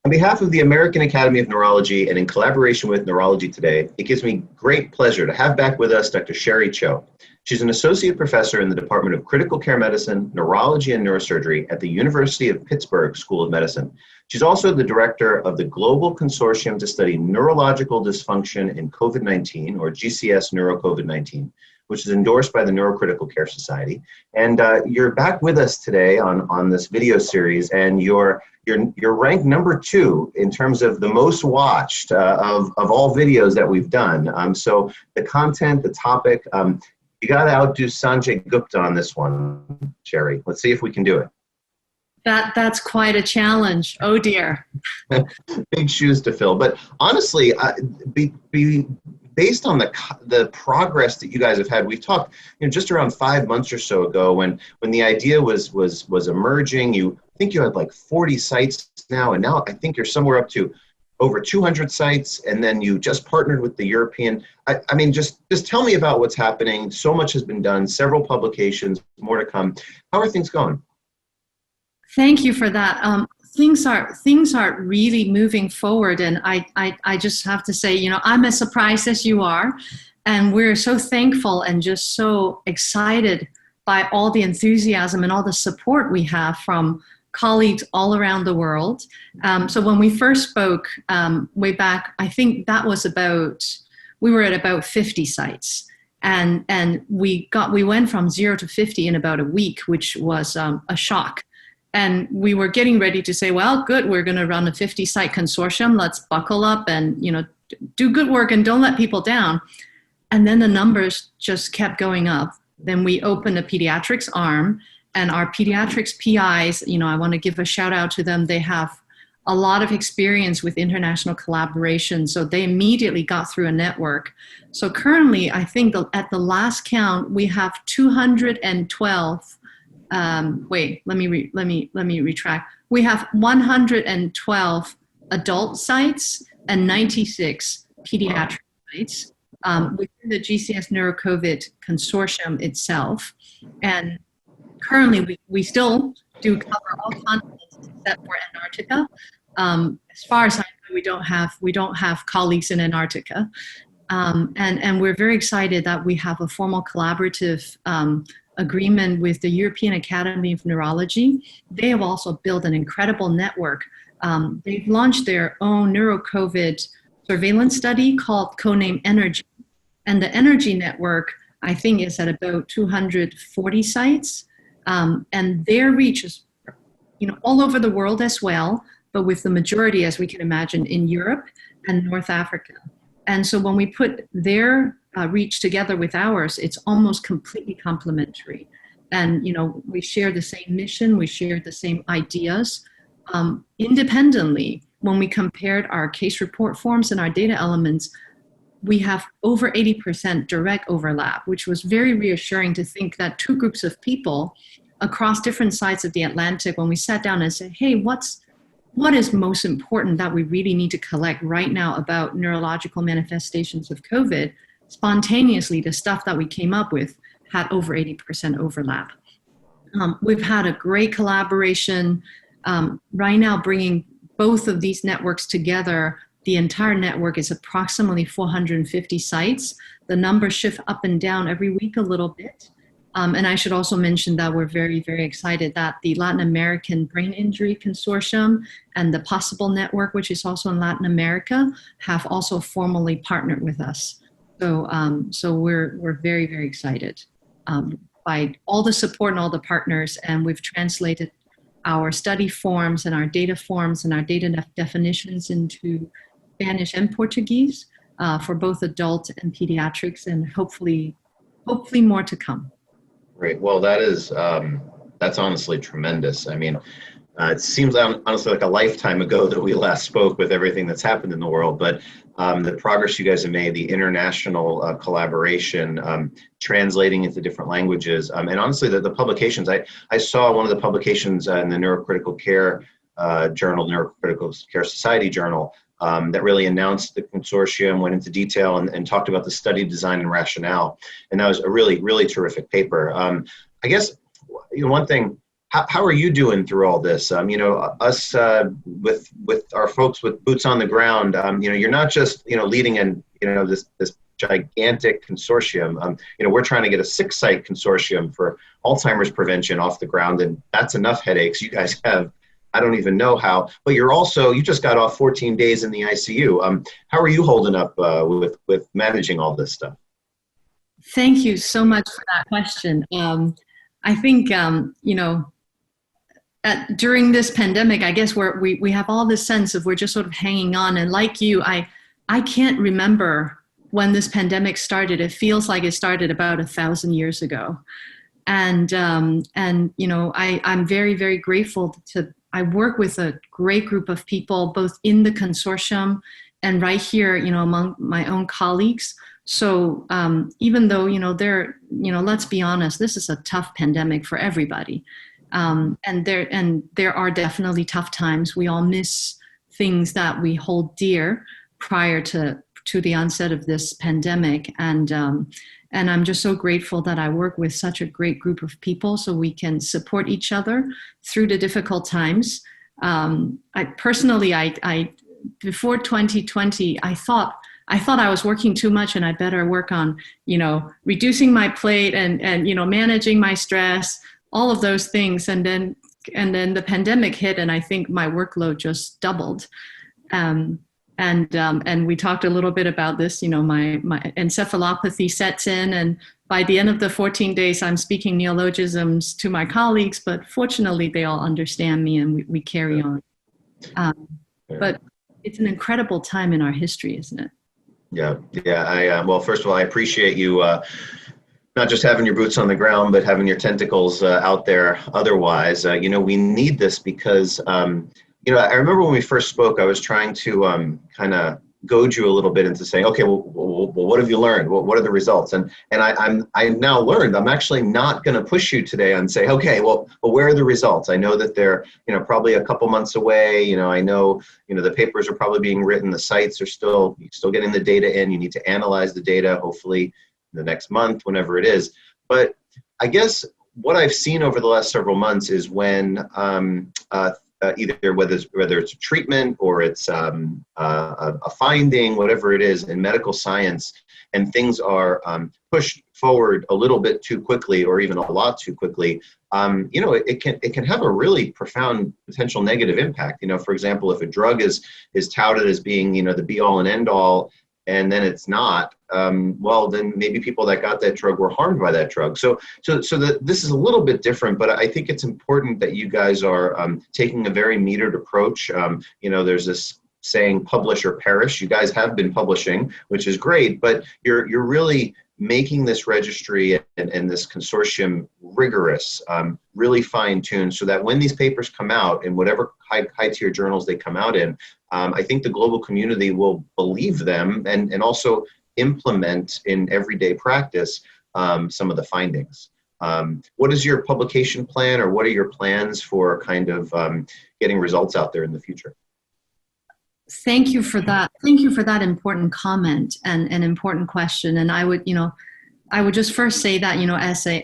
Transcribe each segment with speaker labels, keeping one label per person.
Speaker 1: On behalf of the American Academy of Neurology and in collaboration with Neurology Today, it gives me great pleasure to have back with us Dr. Sherry Cho. She's an associate professor in the Department of Critical Care Medicine, Neurology, and Neurosurgery at the University of Pittsburgh School of Medicine. She's also the director of the Global Consortium to Study Neurological Dysfunction in COVID-19, or GCS Neuro-COVID-19, which is endorsed by the Neurocritical Care Society. And you're back with us today on this video series, and you're ranked number 2 in terms of the most watched of all videos that we've done. So the content, the topic, you got to outdo Sanjay Gupta on this one, Sherry. Let's see if we can do it.
Speaker 2: That's quite a challenge. Oh dear.
Speaker 1: Big shoes to fill. But honestly, based on the progress that you guys have had, we've talked, just around 5 months or so ago when the idea was emerging. I think you had like 40 sites now, and now I think you're somewhere up to over 200 sites, and then you just partnered with the European. I mean, just tell me about what's happening. So much has been done, several publications, more to come. How are things going?
Speaker 2: Thank you for that. Things are really moving forward, and I just have to say, I'm as surprised as you are, and we're so thankful and just so excited by all the enthusiasm and all the support we have from colleagues all around the world. So when we first spoke way back, I think that was we were at about 50 sites, and we went from 0 to 50 in about a week, which was a shock. And we were getting ready to say, well, good, we're going to run a 50-site consortium. Let's buckle up and do good work and don't let people down. And then the numbers just kept going up. Then we opened a pediatrics arm, and our pediatrics PIs, I want to give a shout out to them. They have a lot of experience with international collaboration, so they immediately got through a network. So currently, I think at the last count, we have 212. Let me retract. We have 112 adult sites and 96 pediatric sites within the GCS Neuro-COVID Consortium itself. And currently, we still do cover all continents except for Antarctica. As far as I know, we don't have colleagues in Antarctica, and we're very excited that we have a formal collaborative agreement with the European Academy of Neurology. They have also built an incredible network. They've launched their own neuro-COVID surveillance study codenamed Energy. And the Energy network, I think, is at about 240 sites. And their reach is, all over the world as well, but with the majority, as we can imagine, in Europe and North Africa. And so when we put their reach together with ours, it's almost completely complementary. And, we share the same mission, we share the same ideas. Independently, when we compared our case report forms and our data elements, we have over 80% direct overlap, which was very reassuring to think that two groups of people across different sides of the Atlantic, when we sat down and said, hey, what is most important that we really need to collect right now about neurological manifestations of COVID? Spontaneously, the stuff that we came up with had over 80% overlap. We've had a great collaboration. Right now, bringing both of these networks together, the entire network is approximately 450 sites. The numbers shift up and down every week a little bit. And I should also mention that we're very, very excited that the Latin American Brain Injury Consortium and the Possible Network, which is also in Latin America, have also formally partnered with us. So we're very, very excited by all the support and all the partners, and we've translated our study forms and our data forms and our data definitions into Spanish and Portuguese for both adult and pediatrics, and hopefully more to come.
Speaker 1: Great. Well, that's honestly tremendous. I mean, it seems honestly like a lifetime ago that we last spoke with everything that's happened in the world, but the progress you guys have made, the international collaboration, translating into different languages, and honestly, the publications. I saw one of the publications in the Neurocritical Care Journal, Neurocritical Care Society Journal, that really announced the consortium, went into detail, and talked about the study design and rationale. And that was a really, really terrific paper. I guess one thing, how are you doing through all this? Us with our folks with boots on the ground. You're not just leading in this gigantic consortium. We're trying to get a 6-site consortium for Alzheimer's prevention off the ground, and that's enough headaches. You guys have, I don't even know how, but you just got off 14 days in the ICU. How are you holding up with managing all this stuff?
Speaker 2: Thank you so much for that question. I think, during this pandemic, I guess we have all this sense of we're just sort of hanging on. And like you, I can't remember when this pandemic started. It feels like it started about 1,000 years ago. And I'm very, very grateful I work with a great group of people, both in the consortium and right here, among my own colleagues. So even though, let's be honest, this is a tough pandemic for everybody. And there are definitely tough times. We all miss things that we hold dear prior to the onset of this pandemic. And I'm just so grateful that I work with such a great group of people so we can support each other through the difficult times. Before 2020, I thought I was working too much and I better work on, reducing my plate and managing my stress, all of those things. And then the pandemic hit, and I think my workload just doubled. And we talked a little bit about this, my encephalopathy sets in, and by the end of the 14 days, I'm speaking neologisms to my colleagues, but fortunately they all understand me and we carry on. But it's an incredible time in our history, isn't it?
Speaker 1: Yeah. Well, first of all, I appreciate you not just having your boots on the ground, but having your tentacles out there otherwise. We need this because, I remember when we first spoke, I was trying to kind of goad you a little bit into saying, okay, well, what have you learned? What are the results? And I've now learned I'm actually not going to push you today and say, okay, well, where are the results? I know that they're, probably a couple months away. I know, the papers are probably being written. The sites are still getting the data in. You need to analyze the data, hopefully the next month, whenever it is. But I guess what I've seen over the last several months is when either whether it's a treatment or it's a finding, whatever it is in medical science, and things are pushed forward a little bit too quickly or even a lot too quickly, it can have a really profound potential negative impact. For example, if a drug is touted as being, the be all and end all, and then it's not, well, then maybe people that got that drug were harmed by that drug. So this is a little bit different, but I think it's important that you guys are taking a very metered approach. There's this saying, publish or perish. You guys have been publishing, which is great, but you're really making this registry and this consortium rigorous, really fine-tuned, so that when these papers come out in whatever high-tier journals they come out in, I think the global community will believe them and also implement in everyday practice some of the findings. What is your publication plan, or what are your plans for kind of getting results out there in the future?
Speaker 2: Thank you for that. Thank you for that important comment and an important question. And I would just first say that,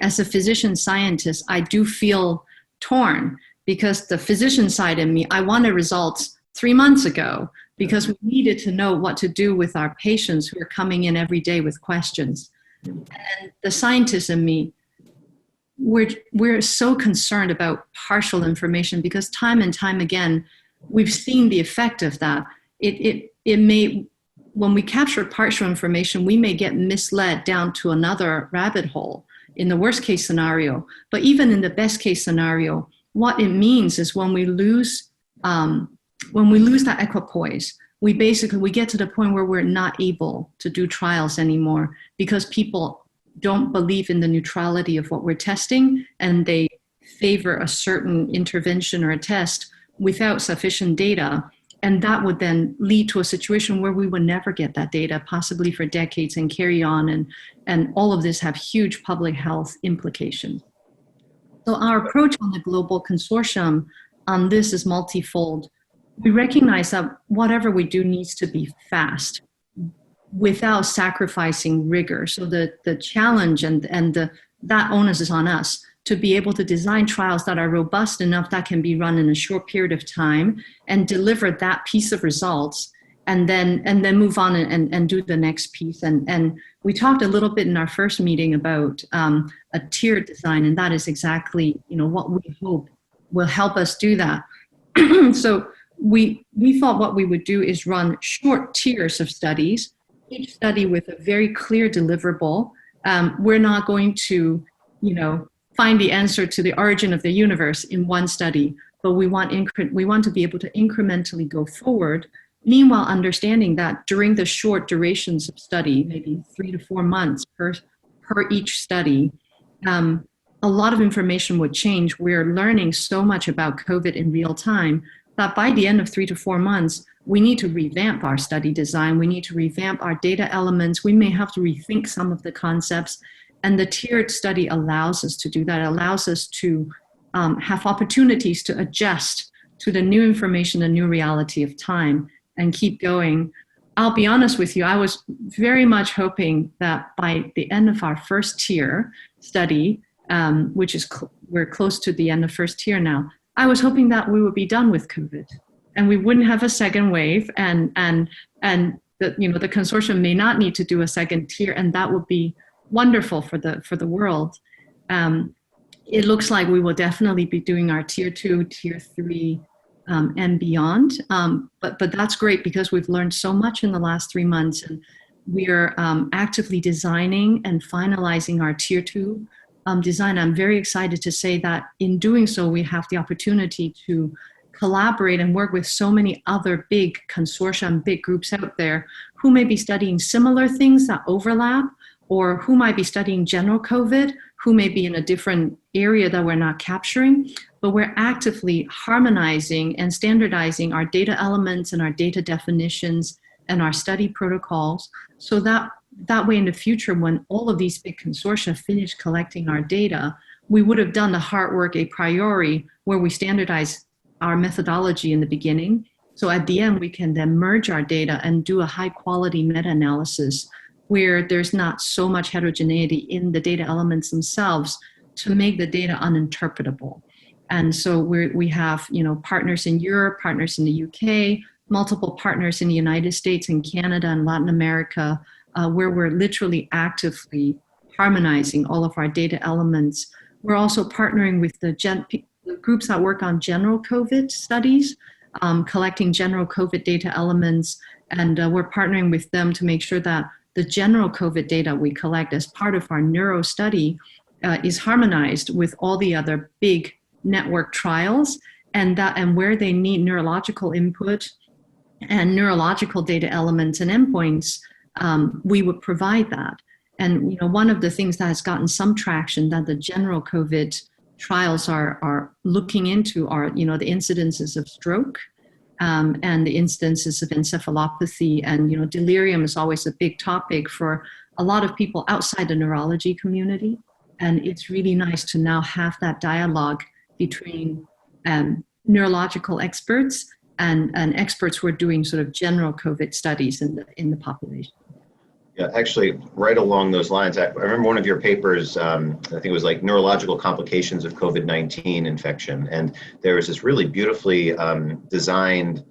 Speaker 2: as a physician scientist, I do feel torn, because the physician side in me, I wanted results 3 months ago, because we needed to know what to do with our patients who are coming in every day with questions. And the scientist in me, we're so concerned about partial information, because time and time again, we've seen the effect of that. It may, when we capture partial information, we may get misled down to another rabbit hole in the worst case scenario. But even in the best case scenario, what it means is when we lose that equipoise, we get to the point where we're not able to do trials anymore, because people don't believe in the neutrality of what we're testing, and they favor a certain intervention or a test without sufficient data. And that would then lead to a situation where we would never get that data, possibly for decades, and carry on. And all of this have huge public health implications. So our approach on the global consortium on this is multifold. We recognize that whatever we do needs to be fast without sacrificing rigor. So the challenge and that onus is on us to be able to design trials that are robust enough that can be run in a short period of time and deliver that piece of results, and then move on and do the next piece. And we talked a little bit in our first meeting about a tiered design, and that is exactly, what we hope will help us do that. So we thought what we would do is run short tiers of studies, each study with a very clear deliverable. We're not going to, find the answer to the origin of the universe in one study, but we want to be able to incrementally go forward. Meanwhile, understanding that during the short durations of study, maybe 3 to 4 months per each study, a lot of information would change. We're learning so much about COVID in real time that by the end of 3 to 4 months, we need to revamp our study design. We need to revamp our data elements. We may have to rethink some of the concepts. And the tiered study allows us to do that. It allows us to have opportunities to adjust to the new information, the new reality of time, and keep going. I'll be honest with you, I was very much hoping that by the end of our first tier study, which is we're close to the end of first tier now, I was hoping that we would be done with COVID and we wouldn't have a second wave, and the consortium may not need to do a second tier, and that would be wonderful for the world. It looks like we will definitely be doing our tier 2, tier 3, and beyond. But that's great because we've learned so much in the last 3 months, and we're actively designing and finalizing our tier 2 design. I'm very excited to say that in doing so, we have the opportunity to collaborate and work with so many other big consortia and big groups out there who may be studying similar things that overlap, or who might be studying general COVID, who may be in a different area that we're not capturing. But we're actively harmonizing and standardizing our data elements and our data definitions and our study protocols, so that way in the future, when all of these big consortia finish collecting our data, we would have done the hard work a priori, where we standardize our methodology in the beginning. So at the end, we can then merge our data and do a high quality meta-analysis where there's not so much heterogeneity in the data elements themselves to make the data uninterpretable. And so we have, partners in Europe, partners in the UK, multiple partners in the United States and Canada and Latin America, where we're literally actively harmonizing all of our data elements. We're also partnering with the groups that work on general COVID studies, collecting general COVID data elements, and we're partnering with them to make sure that the general COVID data we collect as part of our neuro study is harmonized with all the other big network trials, and where they need neurological input and neurological data elements and endpoints, we would provide that. And one of the things that has gotten some traction that the general COVID trials are looking into are the incidences of stroke and the incidences of encephalopathy, and delirium is always a big topic for a lot of people outside the neurology community. And it's really nice to now have that dialogue between neurological experts and experts who are doing sort of general COVID studies in the population.
Speaker 1: Yeah, actually, right along those lines, I remember one of your papers, I think it was like neurological complications of COVID-19 infection. And there was this really beautifully designed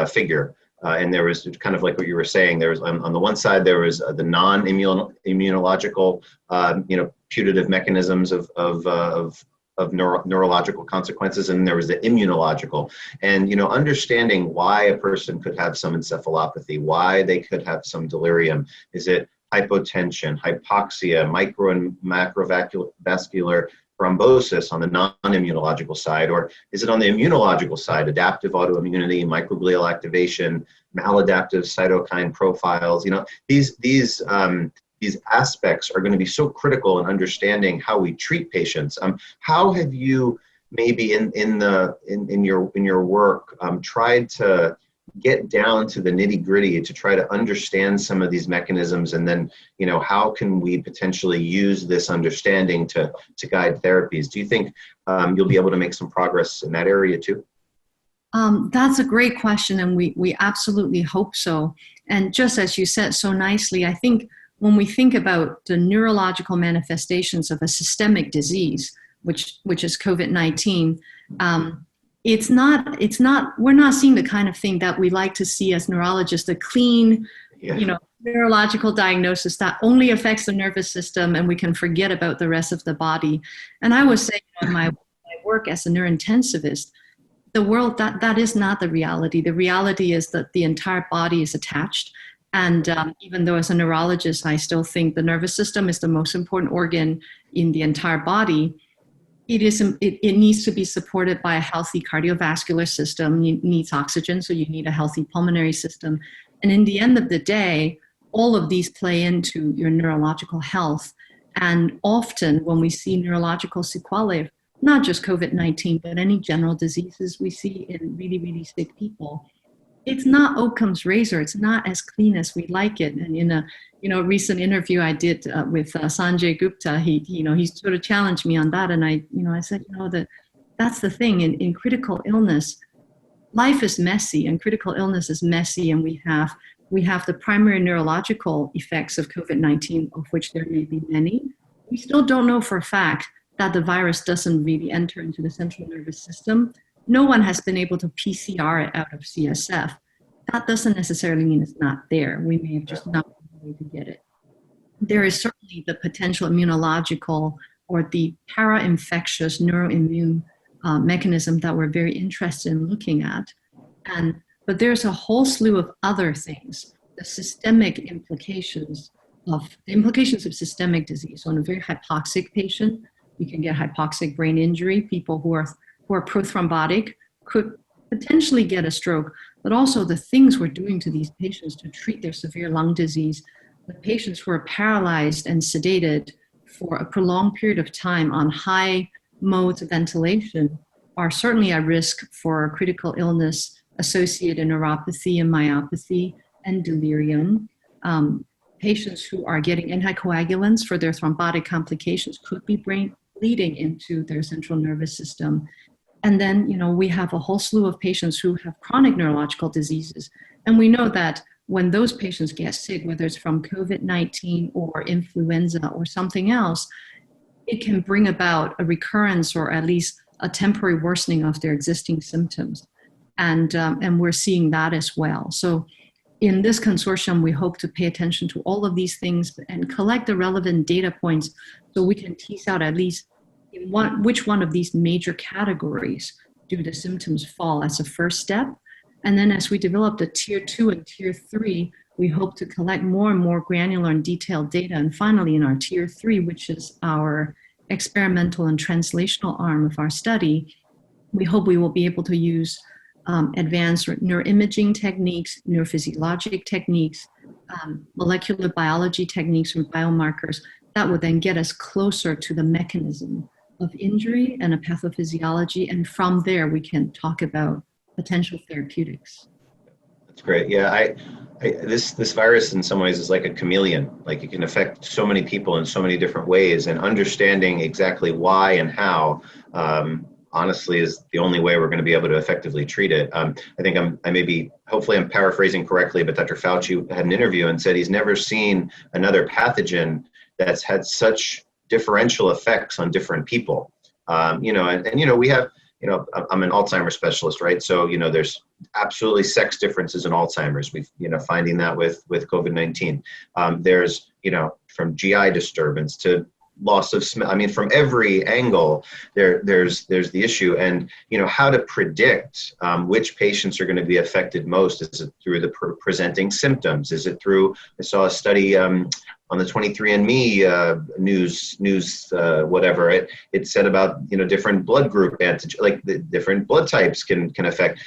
Speaker 1: figure. And there was kind of like what you were saying, there was on the one side, there was the non-immunological, putative mechanisms of neurological consequences, and there was the immunological. And understanding why a person could have some encephalopathy, why they could have some delirium. Is it hypotension, hypoxia, micro and macrovascular thrombosis on the non-immunological side, or is it on the immunological side, adaptive autoimmunity, microglial activation, maladaptive cytokine profiles? These aspects are going to be so critical in understanding how we treat patients. How have you maybe in your work tried to get down to the nitty-gritty to try to understand some of these mechanisms, and then how can we potentially use this understanding to guide therapies? Do you think you'll be able to make some progress in that area too?
Speaker 2: That's a great question, and we absolutely hope so. And just as you said so nicely, I think when we think about the neurological manifestations of a systemic disease, which is COVID-19. We're not seeing the kind of thing that we like to see as neurologists, a clean, neurological diagnosis that only affects the nervous system and we can forget about the rest of the body. And I would say in my work as a neurointensivist, the world, that is not the reality. The reality is that the entire body is attached. And even though as a neurologist, I still think the nervous system is the most important organ in the entire body, it needs to be supported by a healthy cardiovascular system. It needs oxygen, so you need a healthy pulmonary system. And in the end of the day, all of these play into your neurological health. And often when we see neurological sequelae, not just COVID-19, but any general diseases we see in really, really sick people, it's not Occam's razor. It's not as clean as we like it. And in a recent interview I did with Sanjay Gupta, he sort of challenged me on that. And I said, that's the thing in critical illness. Life is messy and critical illness is messy, and we have the primary neurological effects of COVID-19, of which there may be many. We still don't know for a fact that the virus doesn't really enter into the central nervous system. No one has been able to PCR it out of CSF. That doesn't necessarily mean it's not there. We may have just not been able to get it. There is certainly the potential immunological or the para-infectious neuroimmune mechanism that we're very interested in looking at. But there's a whole slew of other things, the systemic implications of systemic disease. So in a very hypoxic patient, you can get hypoxic brain injury. People who are prothrombotic could potentially get a stroke, but also the things we're doing to these patients to treat their severe lung disease, the patients who are paralyzed and sedated for a prolonged period of time on high modes of ventilation are certainly at risk for critical illness, associated neuropathy and myopathy and delirium. Patients who are getting anticoagulants for their thrombotic complications could be bleeding into their central nervous system. And then, we have a whole slew of patients who have chronic neurological diseases. And we know that when those patients get sick, whether it's from COVID-19 or influenza or something else, it can bring about a recurrence or at least a temporary worsening of their existing symptoms. And we're seeing that as well. So in this consortium, we hope to pay attention to all of these things and collect the relevant data points so we can tease out at least which one of these major categories do the symptoms fall as a first step. And then as we develop the tier 2 and tier 3, we hope to collect more and more granular and detailed data. And finally, in our tier 3, which is our experimental and translational arm of our study, we hope we will be able to use advanced neuroimaging techniques, neurophysiologic techniques, molecular biology techniques from biomarkers that would then get us closer to the mechanism of injury and a pathophysiology. And from there, we can talk about potential therapeutics.
Speaker 1: That's great. Yeah, this virus in some ways is like a chameleon. Like it can affect so many people in so many different ways, and understanding exactly why and how, honestly, is the only way we're going to be able to effectively treat it. I think hopefully I'm paraphrasing correctly, but Dr. Fauci had an interview and said he's never seen another pathogen that's had such differential effects on different people. We have, I'm an Alzheimer's specialist, right? So, there's absolutely sex differences in Alzheimer's. We've, finding that with COVID-19. There's, from GI disturbance to loss of smell. I mean, from every angle, there's the issue. And, how to predict which patients are going to be affected most. Is it through the presenting symptoms? Is it through, I saw a study on the 23andMe news, whatever, it said about, different blood group antigen, like the different blood types can affect.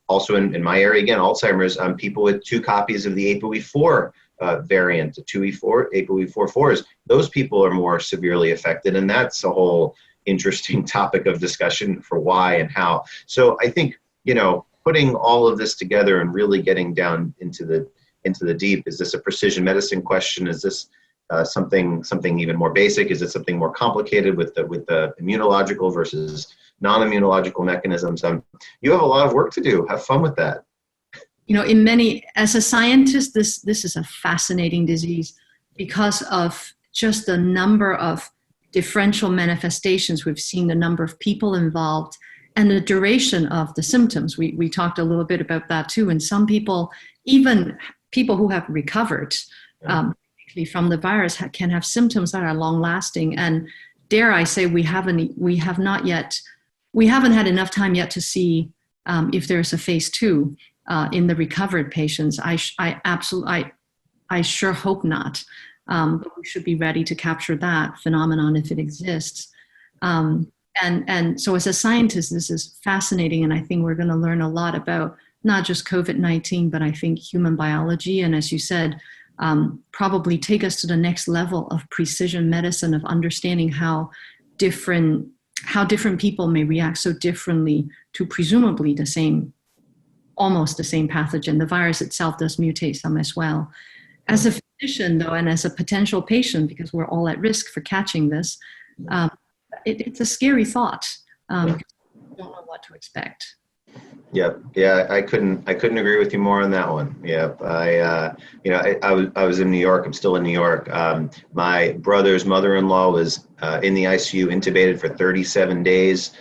Speaker 1: Also in my area, again, Alzheimer's, people with 2 copies of the ApoE4 variant, the 2E4, ApoE4/4s, those people are more severely affected. And that's a whole interesting topic of discussion for why and how. So I think, putting all of this together and really getting down into the deep, is this a precision medicine question? Is this something even more basic? Is it something more complicated with the immunological versus non-immunological mechanisms? You have a lot of work to do. Have fun with that.
Speaker 2: As a scientist, this is a fascinating disease because of just the number of differential manifestations. We've seen the number of people involved and the duration of the symptoms. We talked a little bit about that too. And some people, even people who have recovered from the virus, can have symptoms that are long lasting. And dare I say, we haven't had enough time yet to see if there's a phase 2 in the recovered patients. I sure hope not. But we should be ready to capture that phenomenon if it exists. And so as a scientist, this is fascinating. And I think we're going to learn a lot about not just COVID-19, but I think human biology. And as you said, probably take us to the next level of precision medicine, of understanding how different people may react so differently to presumably almost the same pathogen. The virus itself does mutate some as well. As a physician, though, and as a potential patient, because we're all at risk for catching this, it's a scary thought. Because we don't know what to expect.
Speaker 1: Yep. Yeah, I couldn't agree with you more on that one. Yep. I was in New York. I'm still in New York. My brother's mother-in-law was in the ICU, intubated for 37 days,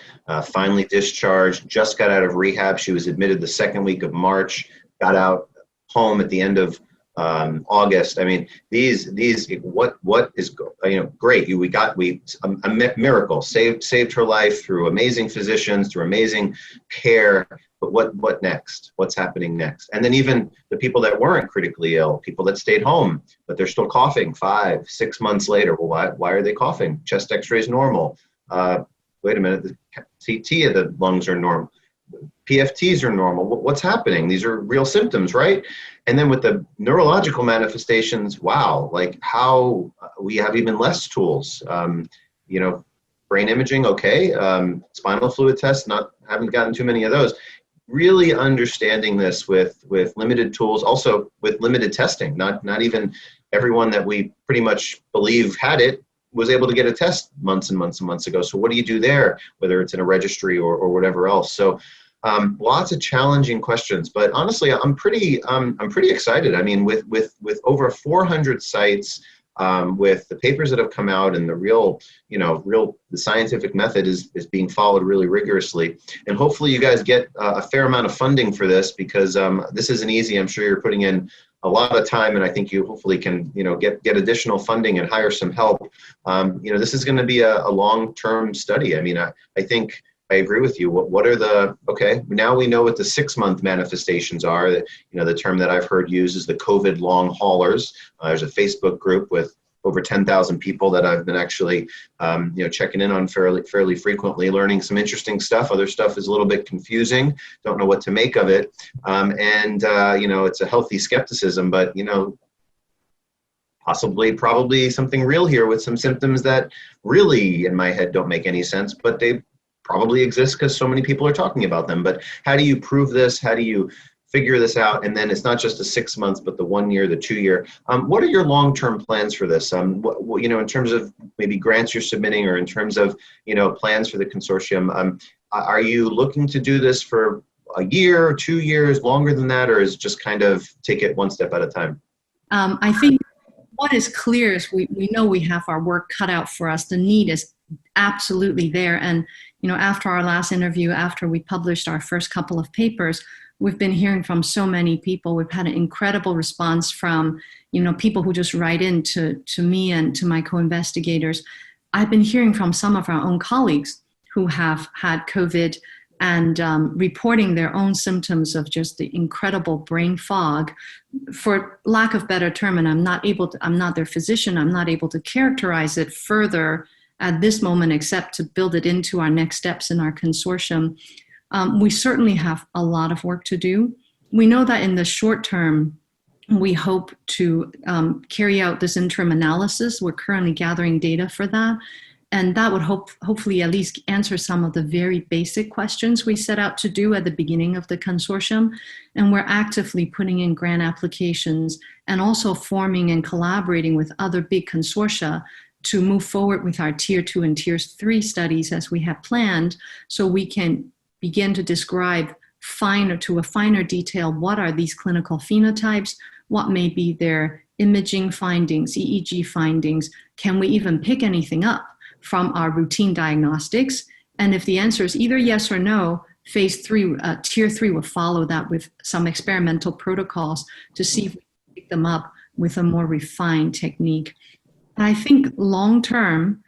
Speaker 1: finally discharged, just got out of rehab. She was admitted the second week of March, got out home at the end of August. I mean, what is great. A miracle saved her life through amazing physicians, through amazing care. But what next? What's happening next? And then even the people that weren't critically ill, people that stayed home, but they're still coughing 5-6 months later. Well, why are they coughing? Chest X-rays normal. Wait a minute, the CT of the lungs are normal. PFTs are normal. What's happening? These are real symptoms, right? And then with the neurological manifestations, wow, like how we have even less tools. Brain imaging, okay. Spinal fluid tests, haven't gotten too many of those. Really understanding this with limited tools, also with limited testing. Not even everyone that we pretty much believe had it was able to get a test months and months and months ago. So what do you do there, whether it's in a registry or whatever else? So lots of challenging questions, but honestly, I'm pretty excited. I mean, with over 400 sites, with the papers that have come out and the scientific method is being followed really rigorously. And hopefully you guys get a fair amount of funding for this, because this isn't easy. I'm sure you're putting in a lot of time, and I think you hopefully can, get additional funding and hire some help. This is going to be a long-term study. I mean, I think I agree with you. Now we know what the 6-month manifestations are. The term that I've heard used is the COVID long haulers. There's a Facebook group with over 10,000 people that I've been actually, checking in on fairly frequently, learning some interesting stuff. Other stuff is a little bit confusing. Don't know what to make of it. It's a healthy skepticism, but, probably something real here with some symptoms that really, in my head, don't make any sense, but they probably exist because so many people are talking about them. But how do you prove this? How do you figure this out? And then it's not just the 6 months, but the 1 year, the 2 year. What are your long-term plans for this? In terms of maybe grants you're submitting, or in terms of, plans for the consortium, are you looking to do this for a year, 2 years, longer than that, or is it just kind of take it one step at a time?
Speaker 2: I think what is clear is we know we have our work cut out for us. The need is absolutely there. And, after our last interview, after we published our first couple of papers, we've been hearing from so many people. We've had an incredible response from, people who just write in to me and to my co-investigators. I've been hearing from some of our own colleagues who have had COVID and reporting their own symptoms of just the incredible brain fog. For lack of better term, and I'm not their physician, I'm not able to characterize it further at this moment, except to build it into our next steps in our consortium. We certainly have a lot of work to do. We know that in the short term, we hope to carry out this interim analysis. We're currently gathering data for that. And that would hopefully at least answer some of the very basic questions we set out to do at the beginning of the consortium. And we're actively putting in grant applications and also forming and collaborating with other big consortia to move forward with our Tier 2 and Tier 3 studies as we have planned, so we can begin to describe to a finer detail what are these clinical phenotypes, what may be their imaging findings, EEG findings, can we even pick anything up from our routine diagnostics. And if the answer is either yes or no, phase 3, tier 3 will follow that with some experimental protocols to see if we can pick them up with a more refined technique. And I think long term,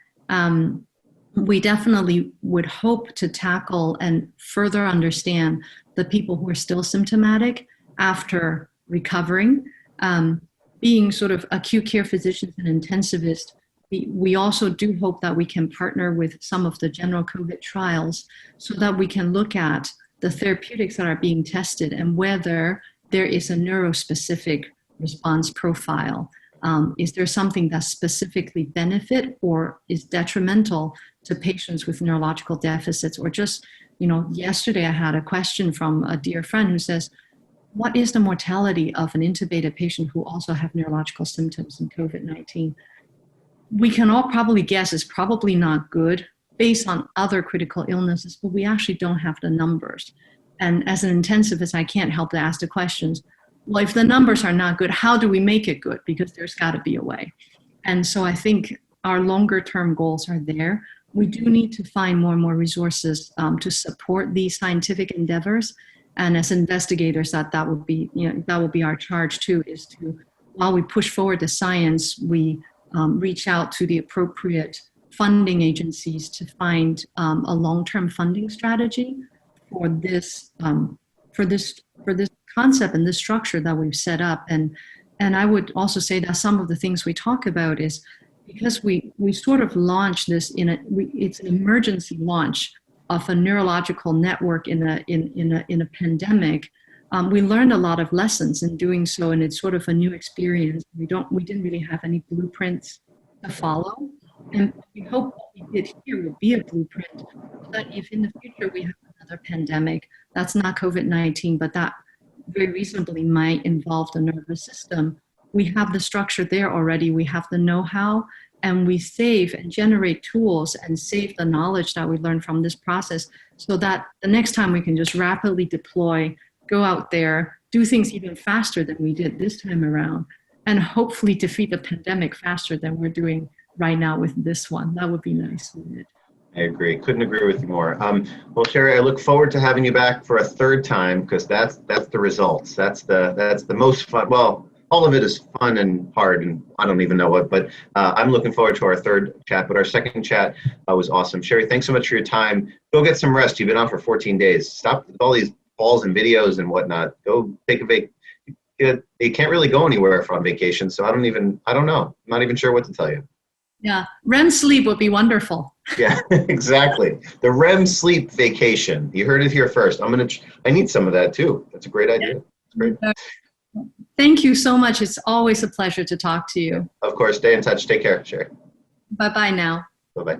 Speaker 2: we definitely would hope to tackle and further understand the people who are still symptomatic after recovering. Being sort of acute care physicians and intensivists, we also do hope that we can partner with some of the general COVID trials so that we can look at the therapeutics that are being tested and whether there is a neurospecific response profile. Is there something that specifically benefit or is detrimental to patients with neurological deficits? Or just, yesterday I had a question from a dear friend who says, what is the mortality of an intubated patient who also have neurological symptoms in COVID-19? We can all probably guess it's probably not good based on other critical illnesses, but we actually don't have the numbers. And as an intensivist, I can't help to ask the questions, well, if the numbers are not good, how do we make it good? Because there's got to be a way. And so I think our longer term goals are there. We do need to find more and more resources to support these scientific endeavors. And as investigators, that would be our charge too, is to, while we push forward the science, we reach out to the appropriate funding agencies to find a long-term funding strategy for this concept and this structure that we've set up. And I would also say that some of the things we talk about is because we sort of launched this it's an emergency launch of a neurological network in a pandemic. We learned a lot of lessons in doing so, and it's sort of a new experience. We didn't really have any blueprints to follow, and we hope what we did here will be a blueprint so that if in the future we have another pandemic, that's not COVID-19, but that very reasonably might involve the nervous system, we have the structure there already, we have the know-how, and we save and generate tools and save the knowledge that we learned from this process so that the next time we can just rapidly deploy, go out there, do things even faster than we did this time around, and hopefully defeat the pandemic faster than we're doing right now with this one. That would be nice, wouldn't it?
Speaker 1: I agree. Couldn't agree with you more. Well, Sherry, I look forward to having you back for a third time because that's the results. That's the most fun. Well, all of it is fun and hard, and I don't even know what, but I'm looking forward to our third chat. But our second chat was awesome. Sherry, thanks so much for your time. Go get some rest. You've been on for 14 days. Stop with all these calls and videos and whatnot. Go take a vacation. You can't really go anywhere on vacation, so I don't know. I'm not even sure what to tell you.
Speaker 2: Yeah, REM sleep would be wonderful.
Speaker 1: Yeah, exactly. The REM sleep vacation. You heard it here first. I need some of that too. That's a great idea. Great.
Speaker 2: Thank you so much. It's always a pleasure to talk to you.
Speaker 1: Of course. Stay in touch. Take care, Sherry.
Speaker 2: Bye-bye now.
Speaker 1: Bye-bye.